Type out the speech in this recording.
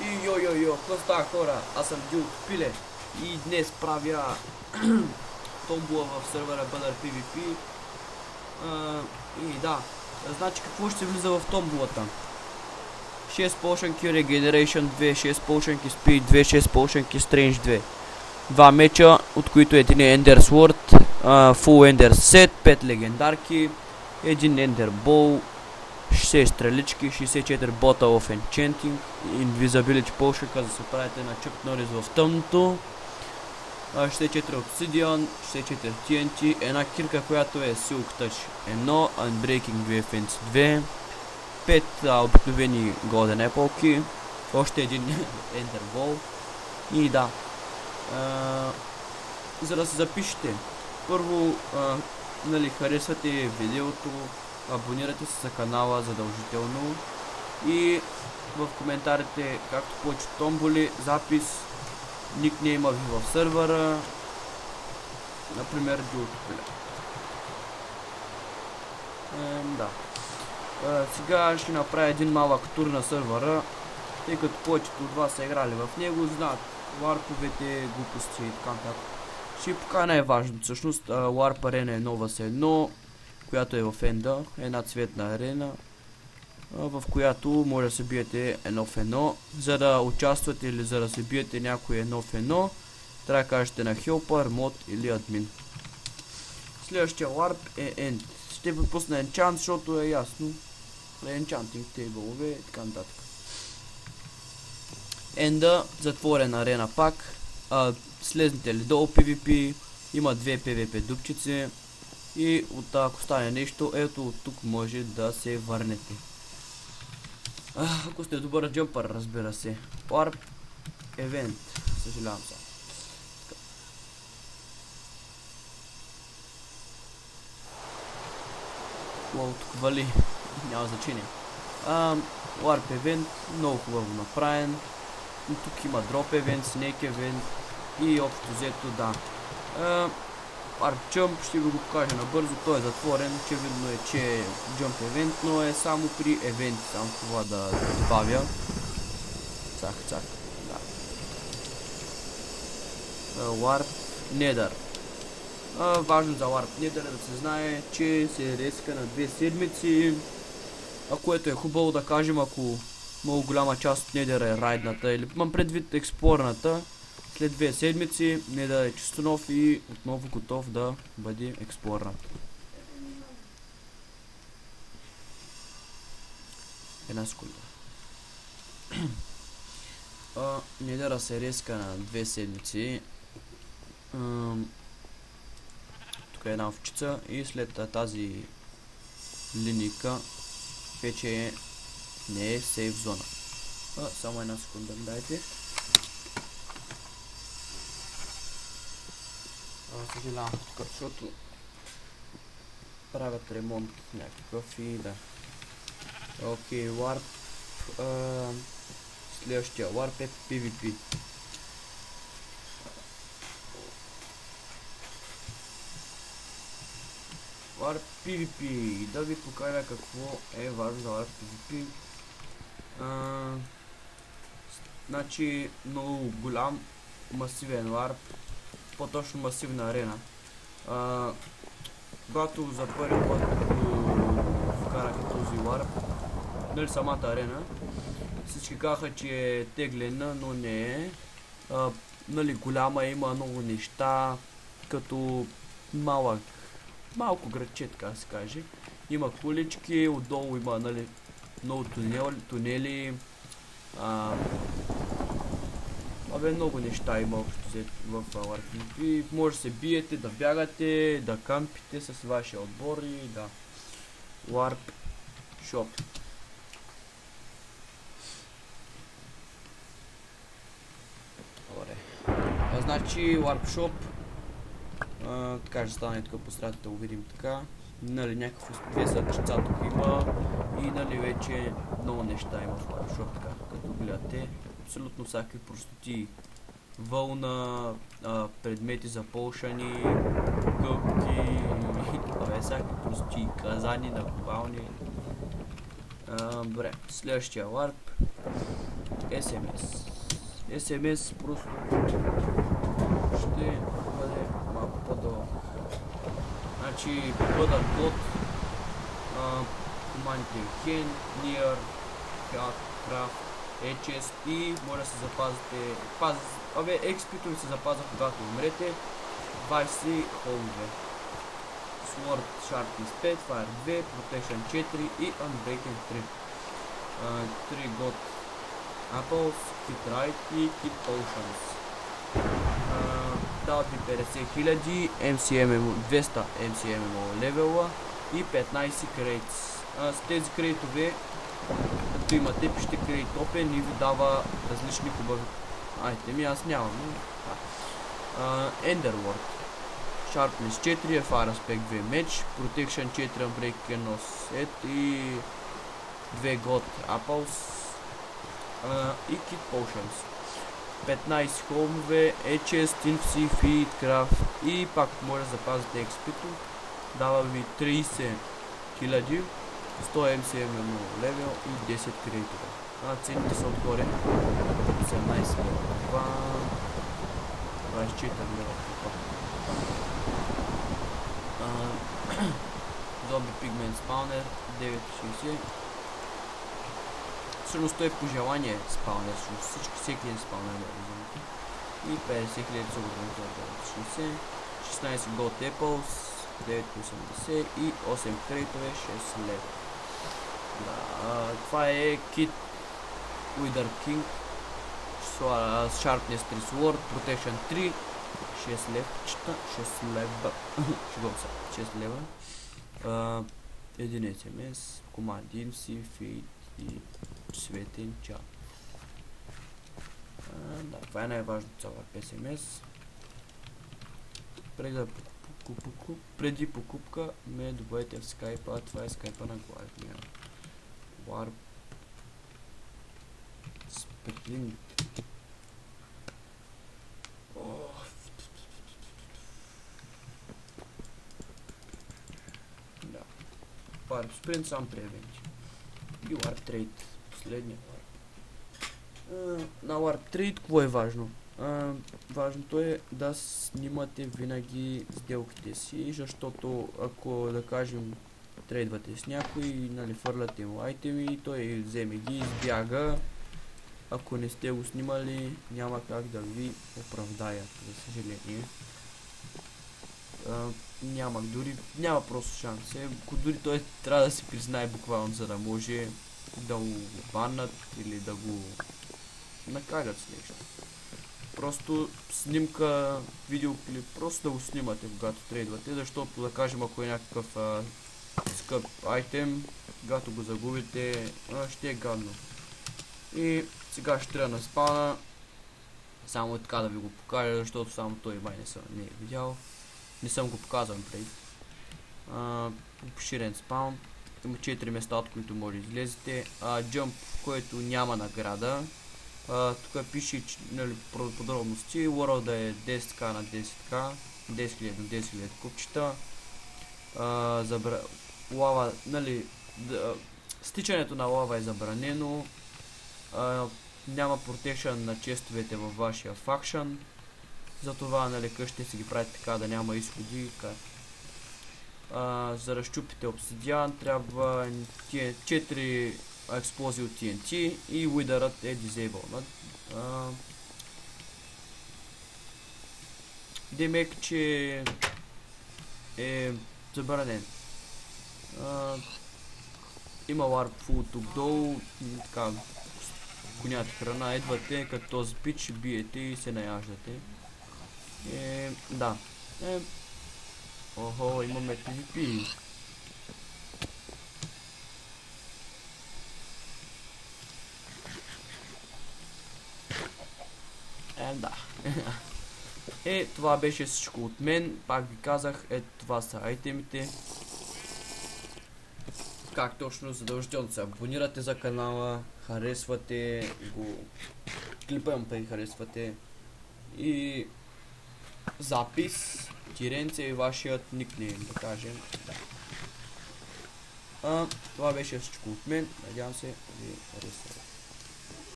И йо, какво става, хора? Аз съм Дюд Пиле и днес правя томбула в сервера Banner PvP. И да, значи какво ще влиза в томбулата? 6 полшанки Regeneration 2, 6 полшанки Speed 2, 6 полшанки Strange 2. 2 меча, от които един е Ender Sword, Full Ender Set, 5 легендарки, един Ender Bow, 6 стрелички, 64 Bottle of Enchanting, Invisibility Potion, за да се правите на Chuck Norris в тъмното, 64 Obsidian, 64 TNT, една кирка, която е Silk Touch 1, Unbreaking 2, Fence 2, 5 обикновени Golden Apple, още един Ender Ball и да. За да се запишете, първо нали, харесвате видеото, абонирате се за канала задължително и в коментарите, както повече томболи, запис, никнейма ви в сървъра, например Дюотопиля. Да. Сега ще направя един малък тур на сървъра, тъй като повечето от вас са играли в него, знаят варповете, глупости и така нататък. Ще ви покажа най-важното. Всъщност Warp Arena е нова с едно, която е в Enda, една цветна арена, в която може да се биете едно в едно. За да участвате или за да се биете някой едно в едно, трябва да кажете на Helper, Mod или Admin. Следващия Warp е End. Ще пропусна Enchant, защото е ясно. Enchanting тейбълове и така нататък. Enda, затворена арена пак. Слезнете ли долу PvP, има две PvP дупчици и ако стане нещо, ето от тук може да се върнете. Ако сте добър джампър, разбира се. Warp Event, съжалявам сега. Тук вали, няма значение. Warp Event, много хубаво направен. И тук има Drop Event, Snake Event и общо взето да. Warp Jump ще ви го покажа набързо, той е затворен, очевидно е, че е Jump Event, но е само при евенти, само това да добавя. Цак, да. Warp Nether. Важно за Warp Nether е да се знае, че се реска на 2 седмици, което е хубаво да кажем, ако много голяма част от Nether е райдната, или имам предвид експлорната. След 2 седмици Nether е чисто нов и отново готов да бъде експлорнат. Една секунда. Nether се реска на 2 седмици. Тук е една овчица и след тази линейка вече не е сейф зона. Само една секунда дайте. Съжалявам тук, защото правят ремонт някакъв и да. Окей, Warp. Следващия Warp е PvP. Warp PvP. Да ви покажа какво е важно за Warp PvP. Значи много голям масивен Warp, по-точно масивна арена. Когато за първи път вкарах този Warp, нали самата арена, всички казаха, че е теглена, но не е. Нали голяма, има много неща, като малко градче, така се каже. Има кулички, отдолу има нали много тунели. Много неща има общо взето в Warp PvP. Може да се биете, да бягате, да кампите с вашия отбор и да. Warp Shop. Добре. Значи Warp Shop. Така ще стане тук по средата да го видим така. Нали някакво сърчица тук има и нали вече много неща има в Warp Shop така, като гледате. Абсолютно всякакви простоти. Вълна, предмети за полшани, къпки, всякакви простоти, казани, наковални. Добре, следващия Warp SMS. SMS просто ще бъде малко по-долу. Значи бъдат код, командите Hen, Near, Craft, HS и може да се запазите. XP-то ви се запазва когато умрете. 20 холмове. Sword Sharpness 5, Fire 2, Protection 4 и Unbreaking 3. 3 God Apples, Kit Right и Kit Potions. Дават ви 50 000 MCM, 200 MCM левела и 15 кредитс. С тези кредитове, като имате, пишете Credit Open и ви дава различни хубави айтеми. Аз нямам, но Enderworld. Sharpness 4, Fire Aspect 2 меч, Protection 4, Unbreaking Set и 2 God Apples и Kit Potions. 15 холмове, HS, Tinfsy, Feed, Craft и пак може да запазите XP-то. Дава ви 30 000, 100 MCM левел и 10 кредитове. Цените са отгоре. 18 лева, 24 лева. Зомби пигмент спаунер 9,60. Всъщност той по желание спаунер, всеки един спаунер и 50 000 за ограничен 9,60. 16 Gold Apples 9,80 и 8 кредитове 6 лева. Това е Kit Wither King, Sharpness 3 Sword, Protection 3, 6 левчета, 6 лева, 6 лева, един SMS, команди си, Feed и светен чат. Да, това е най-важното цяло SMS. Преди покупка ме добавете в скайпа, това е скайпа на главния. Warp Spring. Да. Warp Sprint сам превенти. И Warp Trade. Последния Warp. На Warp Trade какво е важно? Важното е да снимате винаги сделките си, защото ако да кажем трейдвате с някой, нали, фърляте му айтеми, той вземе ги, избяга. Ако не сте го снимали, няма как да ви оправдаят, за съжаление. Няма просто шанс. Дори той трябва да си признае буквално, за да може да го баннат или да го накарат с нещо. Просто снимка, видеоклип, просто да го снимате, когато трейдвате, защото да кажем, ако е някакъв скъп айтем, когато го загубите, ще е гадно. И сега ще трябва на спауна, само така да ви го покажа, защото само той май не е видял. Не съм го показвал преди. Обширен спаун, има 4 места, от които може да излезете. Jump, който няма награда. Тук пише, нали, подробности. World е 10k на 10k, 10 000 на 10 000 купчета. Лава, нали, стичането на лава е забранено. Няма протекшн на честовете във вашия факшън. Затова, нали, къщите си ги правите така да няма изходи. За да разчупите обсидиан трябва 4 експлозии от TNT и Witherът е disable. Демек, че е забранен. Има Warp Food тук долу, така, конята храна, едвате като този пич, биете и се наяждате. Да. Охо, имаме PvP. Да. Това беше всичко от мен. Пак ви казах, това са айтемите. Как точно? Задължително се абонирате за канала, харесвате го, клипа и харесвате и запис, тиренце и вашият никнейм, да кажем. Това беше всичко от мен. Надявам се да ви харесва.